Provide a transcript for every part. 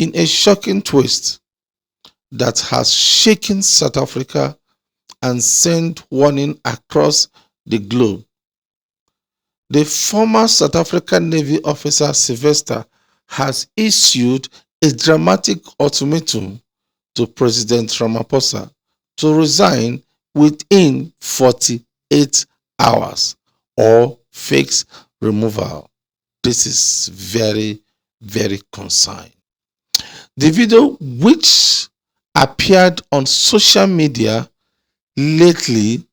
In a shocking twist that has shaken South Africa and sent warning across the globe, the former South African Navy officer Sylvester has issued a dramatic ultimatum to President Ramaphosa to resign within 48 hours or face removal. This is very, very concerning. The video, which appeared on social media lately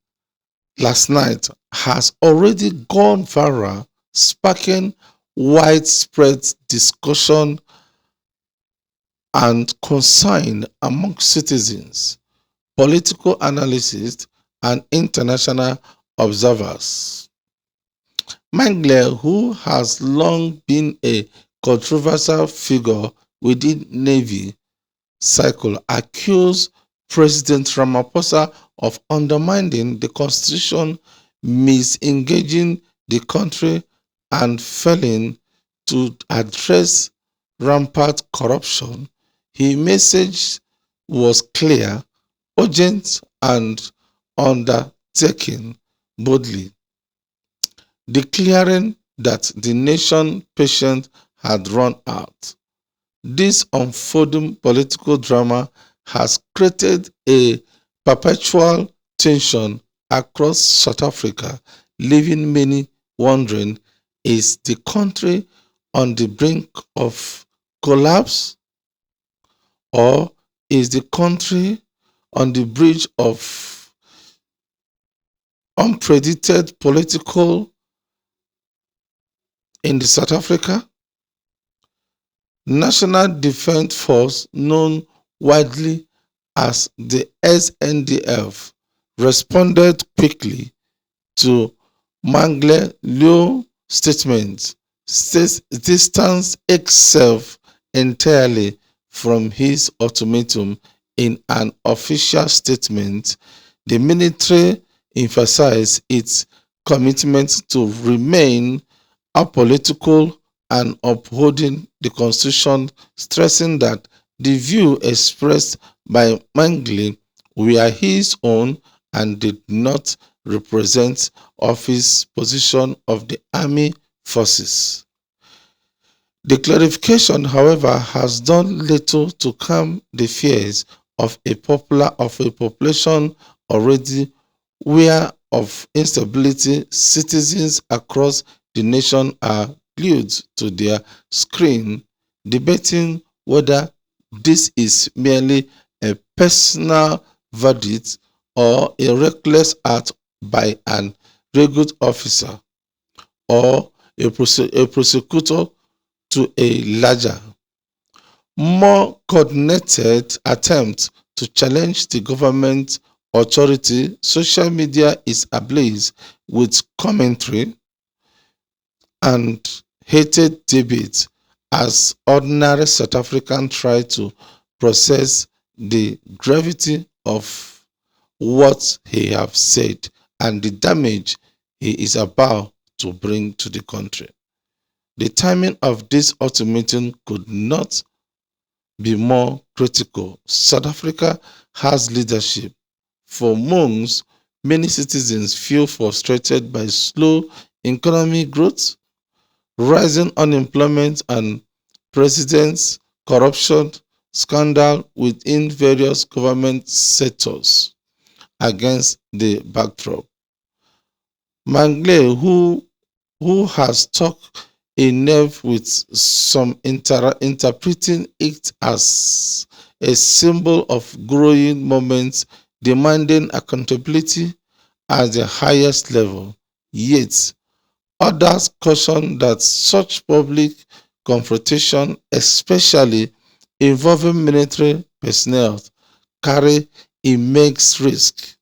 last night, has already gone viral, sparking widespread discussion and concern among citizens, political analysts, and international observers. Mangle, who has long been a controversial figure within Navy circle, accused President Ramaphosa of undermining the constitution, misengaging the country, and failing to address rampant corruption. His message was clear, urgent, and undertaken boldly, declaring that the nation's patience had run out. This unfolding political drama has created a perpetual tension across South Africa, leaving many wondering, is the country on the brink of collapse, or is the country on the bridge of unprecedented political in the South Africa? National Defense Force, known widely as the SNDF, responded quickly to Mangle's statement, distanced itself entirely from his ultimatum. In an official statement, the military emphasized its commitment to remain apolitical and upholding the Constitution, stressing that the view expressed by Mangle were his own and did not represent office position of the army forces. The clarification, however, has done little to calm the fears of a population already aware of instability. Citizens across the nation are glued to their screen, debating whether this is merely a personal verdict or a reckless act by an regular officer or a prosecutor to a larger, more coordinated attempt to challenge the government authority. Social media is ablaze with commentary and heated debate as ordinary South Africans try to process the gravity of what he has said and the damage he is about to bring to the country. The timing of this ultimatum could not be more critical. South Africa has leadership. For months, many citizens feel frustrated by slow economic growth, rising unemployment, and president's corruption scandal within various government sectors. Against the backdrop, Mangle, who has struck a nerve with some interpreting it as a symbol of growing moments demanding accountability at the highest level. Yet, others caution that such public confrontation, especially involving military personnel, carry immense risk.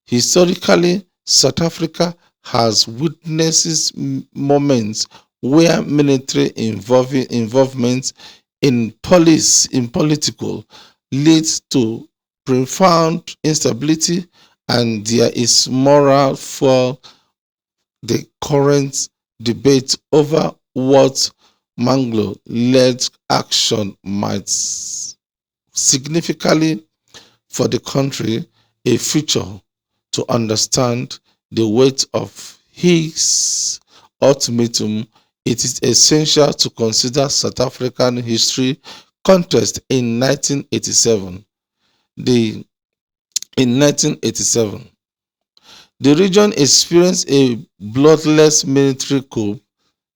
Historically, South Africa has witnessed moments where military involvement in political leads to profound instability, and there is moral for the current debate over what Manglo-led action might significantly for the country a future. To understand the weight of his ultimatum, it is essential to consider South African history context in 1987. In 1987, the region experienced a bloodless military coup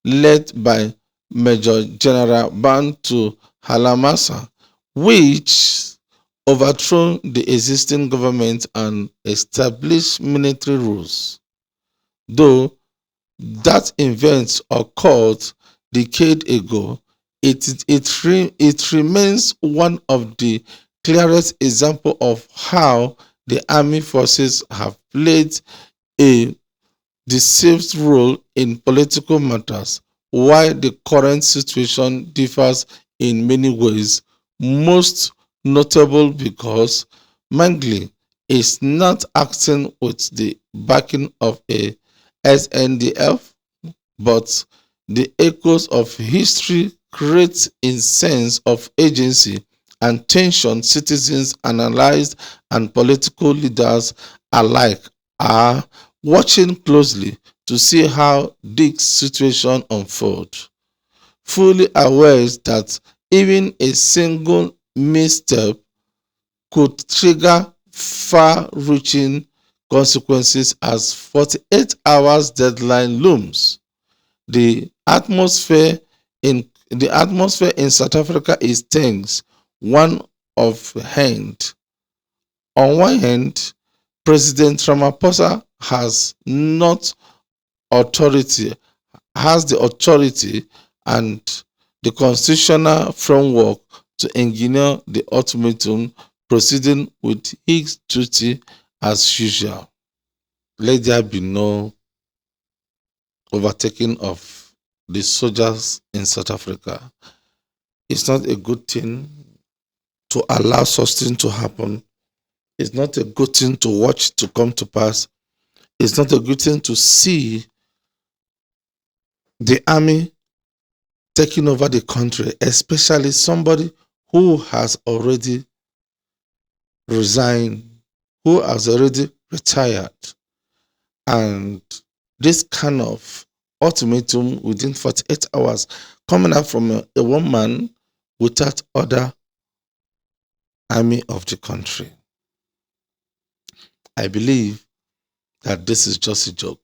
led by Major General Bantu Halamasa, which overthrew the existing government and established military rules. Though that event occurred decades ago, it remains one of the clearest examples of how the army forces have played a decisive role in political matters. While the current situation differs in many ways, most notable because Mangley is not acting with the backing of a SNDF, but the echoes of history create a sense of agency and tension. Citizens, analysts, and political leaders alike are watching closely to see how this situation unfolds, fully aware that even a single misstep could trigger far-reaching consequences as 48 hours deadline looms. The atmosphere in South Africa is tense. One of hand. On one hand, President Ramaphosa authority has the authority and the constitutional framework to engineer the ultimatum, proceeding with his duty as usual. Let there be no overtaking of the soldiers in South Africa. It's not a good thing to allow such thing to happen. It's not a good thing to watch to come to pass. It's not a good thing to see the army taking over the country, especially somebody who has already resigned, who has already retired. And this kind of ultimatum within 48 hours coming out from a woman without other army of the country. I believe that this is just a joke.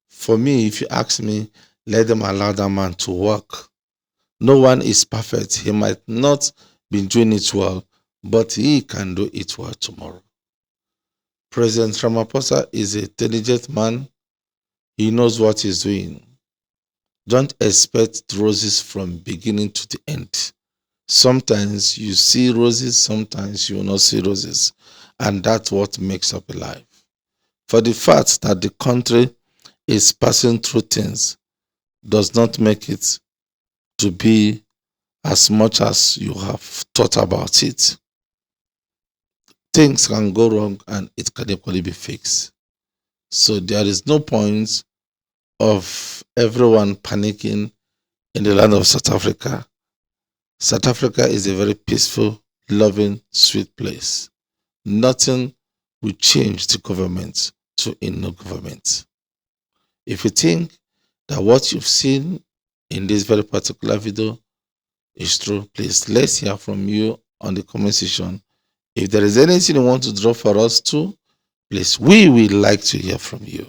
For me, if you ask me, let them allow that man to work. No one is perfect. He might not be doing it well, but he can do it well tomorrow. President Ramaphosa is an intelligent man. He knows what he's doing. Don't expect roses from beginning to the end. Sometimes you see roses, sometimes you will not see roses. And that's what makes up a life. For the fact that the country is passing through things does not make it to be as much as you have thought about it. Things can go wrong and it can equally be fixed. So there is no point of everyone panicking in the land of South Africa. South Africa is a very peaceful, loving, sweet place. Nothing will change the government to a no government. If you think that what you've seen in this very particular video is true, please let's hear from you on the comment section. If there is anything you want to drop for us too, please, we would like to hear from you.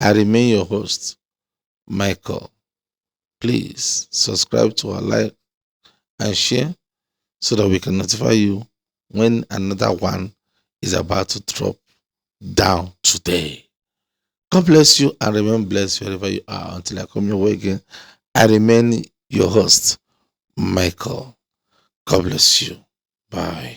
I remain your host, Michael. Please subscribe to our like and share so that we can notify you when another one is about to drop down today. God bless you and remain blessed wherever you are until I come your way again. I remain your host, Michael. God bless you. Bye.